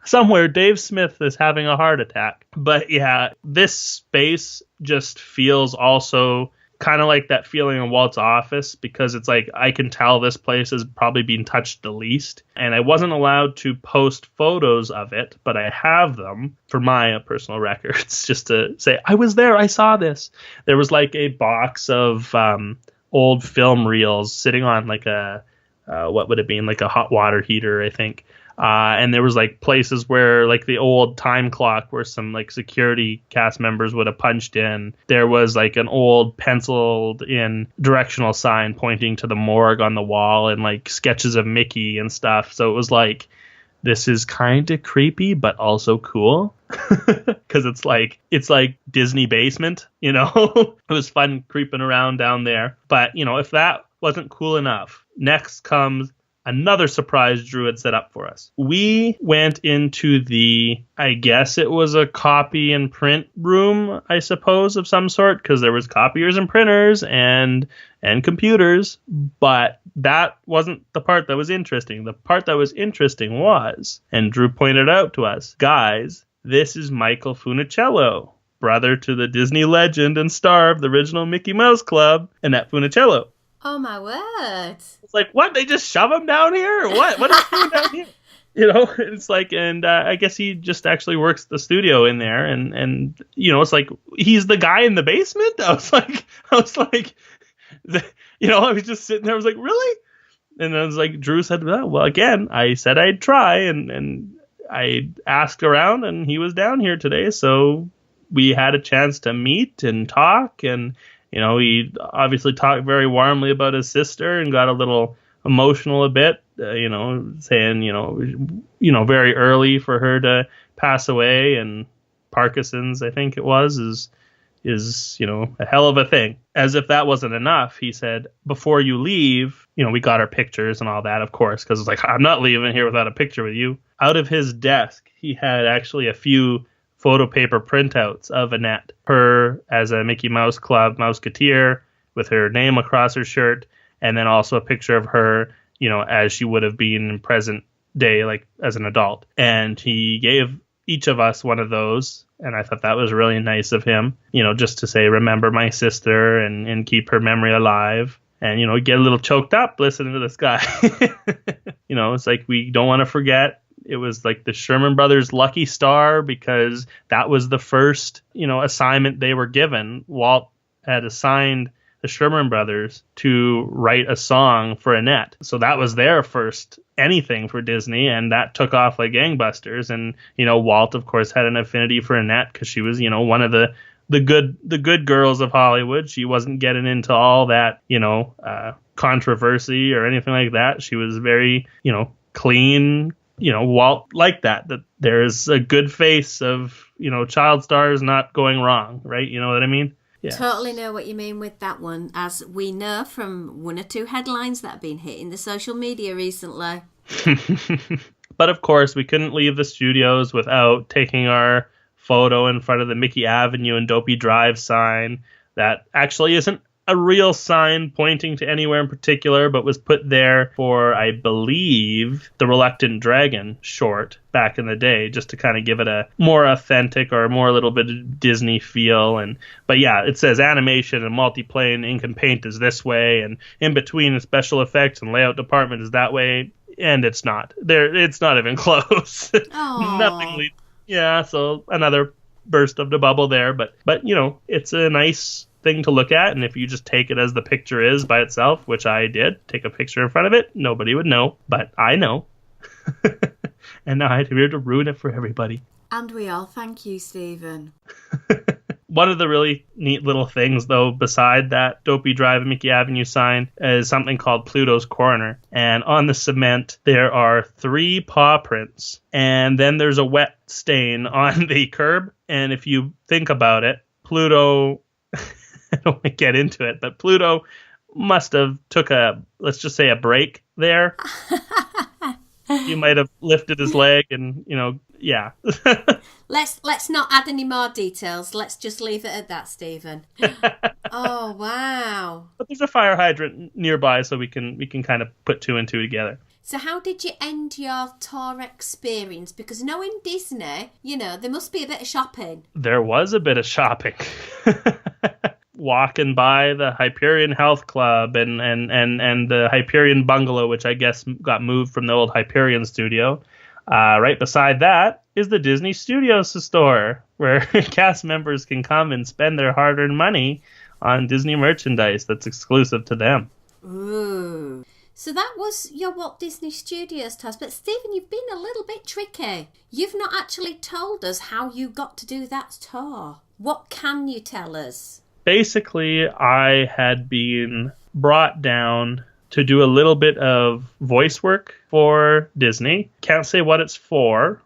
Somewhere Dave Smith is having a heart attack. But yeah, this space just feels also kind of like that feeling in Walt's office, because it's like, I can tell this place has probably been touched the least. And I wasn't allowed to post photos of it, but I have them for my personal records, just to say, I was there, I saw this. There was like a box of old film reels sitting on like what would it be, like a hot water heater, I think. And there was like places where like the old time clock where some like security cast members would have punched in. There was like an old penciled in directional sign pointing to the morgue on the wall, and like sketches of Mickey and stuff. So it was like, this is kind of creepy, but also cool. Because it's like Disney basement, It was fun creeping around down there. But, if that wasn't cool enough, next comes another surprise Drew had set up for us. We went into I guess it was a copy and print room, I suppose, of some sort, because there was copiers and printers and computers, but that wasn't the part that was interesting. The part that was interesting was, and Drew pointed out to us, guys, this is Michael Funicello, brother to the Disney legend and star of the original Mickey Mouse Club, Annette Funicello. Oh, my word. It's like, what? They just shove him down here? Or what? What is he doing down here? You know, it's like, and I guess he just actually works the studio in there. And you know, it's like, he's the guy in the basement? I was like, you know, I was just sitting there. I was like, really? And I was like, Drew said, well, again, I said I'd try. And I asked around, and he was down here today. So we had a chance to meet and talk, and you know, he obviously talked very warmly about his sister and got a little emotional a bit, you know, saying, you know, very early for her to pass away, and Parkinson's, I think it was, is, you know, a hell of a thing. As if that wasn't enough, he said, before you leave, you know, we got our pictures and all that, of course, because it's like, I'm not leaving here without a picture with you. Out of his desk, he had actually a few photo paper printouts of Annette, her as a Mickey Mouse Club Mouseketeer with her name across her shirt, and then also a picture of her, you know, as she would have been in present day, like as an adult. And he gave each of us one of those, and I thought that was really nice of him, you know, just to say, remember my sister and keep her memory alive. And, you know, get a little choked up listening to this guy. You know, it's like, we don't want to forget. It was like the Sherman Brothers' lucky star, because that was the first, you know, assignment they were given. Walt had assigned the Sherman Brothers to write a song for Annette. So that was their first anything for Disney, and that took off like gangbusters. And, you know, Walt, of course, had an affinity for Annette because she was, you know, one of the good girls of Hollywood. She wasn't getting into all that, you know, controversy or anything like that. She was very, you know, clean. You know, Walt liked that there's a good face of, you know, child stars not going wrong, right? You know what I mean? Yes. Totally know what you mean with that one, as we know from one or two headlines that have been hitting the social media recently. But of course, we couldn't leave the studios without taking our photo in front of the Mickey Avenue and Dopey Drive sign. That actually isn't a real sign pointing to anywhere in particular, but was put there for, I believe, the Reluctant Dragon short back in the day, just to kind of give it a more authentic or more a little bit of Disney feel. But yeah, it says animation and multiplane ink and paint is this way, and in between the special effects and layout department is that way, and it's not. It's not even close. Nothing. Yeah, so another burst of the bubble there, but you know, it's a nice thing to look at, and if you just take it as the picture is by itself, which I did, take a picture in front of it, nobody would know, but I know. And now I have to ruin it for everybody. And we all thank you, Stephen. One of the really neat little things, though, beside that Dopey Drive and Mickey Avenue sign, is something called Pluto's Corner. And on the cement, there are 3 paw prints. And then there's a wet stain on the curb. And if you think about it, Pluto, I don't want to get into it, but Pluto must have took let's just say a break there. He might have lifted his leg and, you know, yeah. Let's not add any more details. Let's just leave it at that, Stephen. Oh, wow. But there's a fire hydrant nearby, so we can kind of put 2 and 2 together. So how did you end your tour experience? Because knowing Disney, you know, there must be a bit of shopping. There was a bit of shopping. Walking by the Hyperion Health Club and the Hyperion Bungalow, which I guess got moved from the old Hyperion studio. Right beside that is the Disney Studios store, where cast members can come and spend their hard-earned money on Disney merchandise that's exclusive to them. Ooh. So that was your Walt Disney Studios tour. But Stephen, you've been a little bit tricky. You've not actually told us how you got to do that tour. What can you tell us? Basically, I had been brought down to do a little bit of voice work for Disney. Can't say what it's for,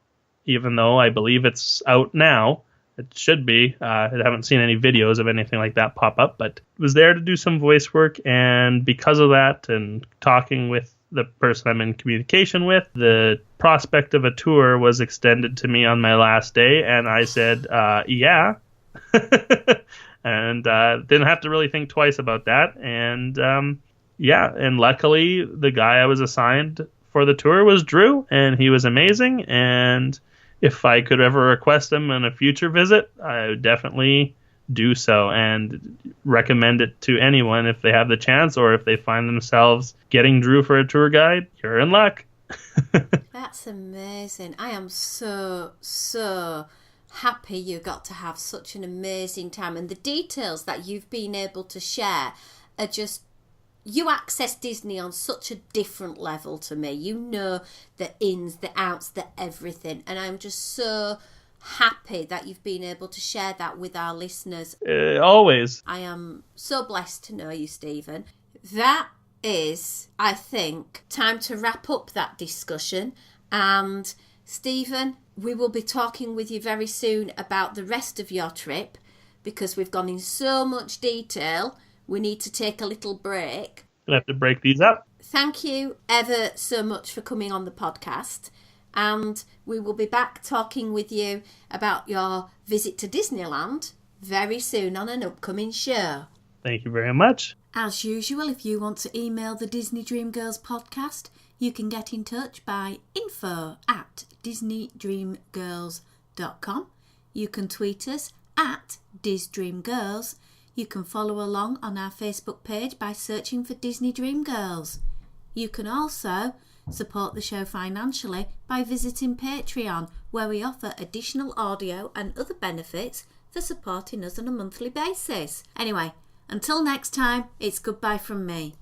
even though I believe it's out now. It should be. I haven't seen any videos of anything like that pop up, but was there to do some voice work. And because of that, and talking with the person I'm in communication with. The prospect of a tour was extended to me on my last day, and I said, yeah. And didn't have to really think twice about that. And and luckily the guy I was assigned for the tour was Drew, and he was amazing. And if I could ever request him on a future visit, I would definitely do so and recommend it to anyone if they have the chance, or if they find themselves getting Drew for a tour guide. You're in luck. That's amazing. I am so happy you got to have such an amazing time, and the details that you've been able to share are just, you access Disney on such a different level to me. You know the ins, the outs, the everything, and I'm just so happy that you've been able to share that with our listeners. Always. I am so blessed to know you, Stephen. That is, I think, time to wrap up that discussion. And Stephen, we will be talking with you very soon about the rest of your trip, because we've gone in so much detail. We need to take a little break. We'll have to break these up. Thank you ever so much for coming on the podcast. And we will be back talking with you about your visit to Disneyland very soon on an upcoming show. Thank you very much. As usual, if you want to email the Disney Dream Girls podcast, you can get in touch by info@disneydreamgirls.com. You can tweet us @DisDreamGirls. You can follow along on our Facebook page by searching for Disney Dream Girls. You can also support the show financially by visiting Patreon, where we offer additional audio and other benefits for supporting us on a monthly basis. Anyway, until next time, it's goodbye from me.